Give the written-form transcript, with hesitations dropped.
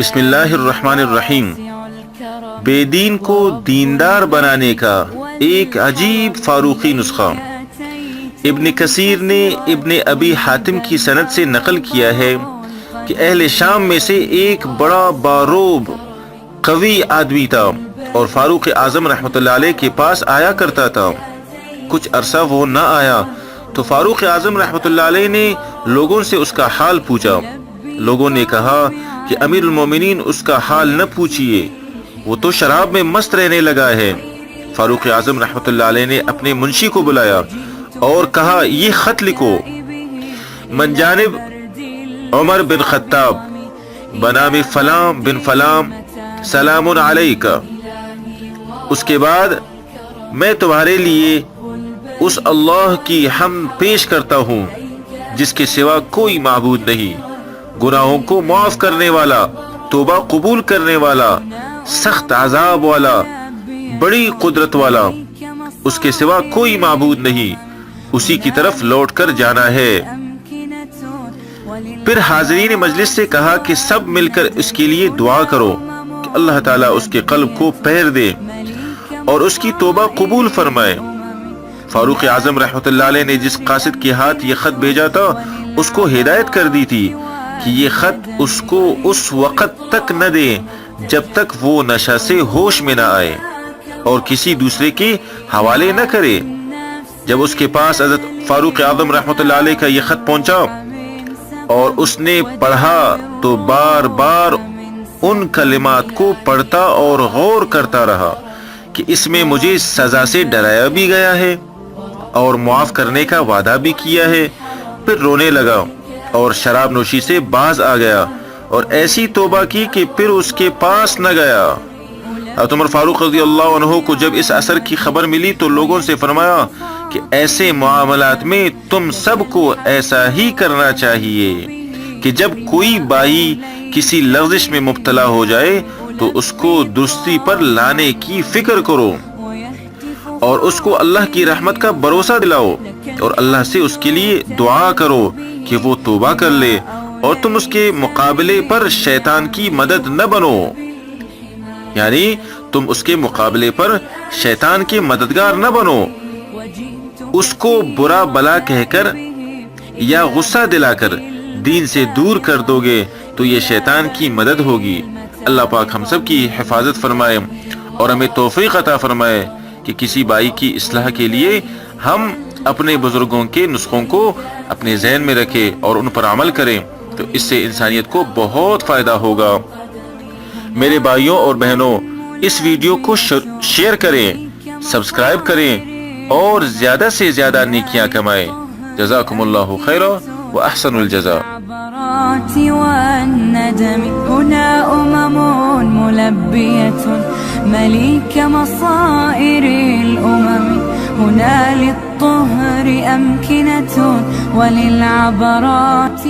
بسم اللہ الرحمن الرحیم۔ بے دین کو دیندار بنانے کا ایک عجیب فاروقی نسخہ۔ ابن کثیر نے ابن ابی حاتم کی سند سے نقل کیا ہے کہ اہل شام میں سے ایک بڑا باروب قوی آدمی تھا اور فاروق اعظم رحمۃ اللہ علیہ کے پاس آیا کرتا تھا۔ کچھ عرصہ وہ نہ آیا تو فاروق اعظم رحمۃ اللہ علیہ نے لوگوں سے اس کا حال پوچھا۔ لوگوں نے کہا کہ امیر المومنین اس کا حال نہ پوچھئے، وہ تو شراب میں مست رہنے لگا ہے۔ فاروق اعظم رحمۃ اللہ علیہ نے اپنے منشی کو بلایا اور کہا یہ خط لکھو، من جانب عمر بن خطاب بنام فلاں بن فلاں سلام علیک۔ اس کے بعد میں تمہارے لیے اس اللہ کی حمد پیش کرتا ہوں جس کے سوا کوئی معبود نہیں، گناہوں کو معاف کرنے والا، توبہ قبول کرنے والا، سخت عذاب والا، بڑی قدرت والا، اس کے سوا کوئی معبود نہیں، اسی کی طرف لوٹ کر جانا ہے۔ پھر حاضرین مجلس سے کہا کہ سب مل کر اس کے لیے دعا کرو کہ اللہ تعالیٰ اس کے قلب کو پھیر دے اور اس کی توبہ قبول فرمائے۔ فاروق اعظم رحمۃ اللہ علیہ نے جس قاصد کے ہاتھ یہ خط بھیجا تھا اس کو ہدایت کر دی تھی کہ یہ خط اس کو اس وقت تک نہ دے جب تک وہ نشہ سے ہوش میں نہ آئے اور کسی دوسرے کے حوالے نہ کرے۔ جب اس کے پاس حضرت فاروق اعظم رحمۃ اللہ علیہ کا یہ خط پہنچا اور اس نے پڑھا تو بار بار ان کلمات کو پڑھتا اور غور کرتا رہا کہ اس میں مجھے سزا سے ڈرایا بھی گیا ہے اور معاف کرنے کا وعدہ بھی کیا ہے۔ پھر رونے لگا اور شراب نوشی سے باز آ گیا اور ایسی توبہ کی کہ پھر اس کے پاس نہ گیا۔ حضرت عمر فاروق رضی اللہ عنہ کو جب اس اثر کی خبر ملی تو لوگوں سے فرمایا کہ ایسے معاملات میں تم سب کو ایسا ہی کرنا چاہیے کہ جب کوئی بھائی کسی لغزش میں مبتلا ہو جائے تو اس کو درستی پر لانے کی فکر کرو اور اس کو اللہ کی رحمت کا بھروسہ دلاؤ اور اللہ سے اس کے لیے دعا کرو کہ وہ توبہ کر لے، اور تم اس کے مقابلے پر شیطان کی مدد نہ بنو، یعنی تم اس کے مقابلے پر شیطان کے مددگار نہ بنو۔ اس کو برا بلا کہہ کر یا غصہ دلا کر دین سے دور کر دو گے تو یہ شیطان کی مدد ہوگی۔ اللہ پاک ہم سب کی حفاظت فرمائے اور ہمیں توفیق عطا فرمائے کہ کسی بھائی کی اصلاح کے لیے ہم اپنے بزرگوں کے نسخوں کو اپنے ذہن میں رکھیں اور ان پر عمل کریں، تو اس سے انسانیت کو بہت فائدہ ہوگا۔ میرے بھائیوں اور بہنوں، اس ویڈیو کو شیئر کریں، سبسکرائب کریں اور زیادہ سے زیادہ نیکیاں کمائیں۔ جزاکم اللہ خیرا وأحسن الجزاء۔ والندم هنا ملبية مليك مصائر الأمم، هنا للطهر أمكنة وللعبرات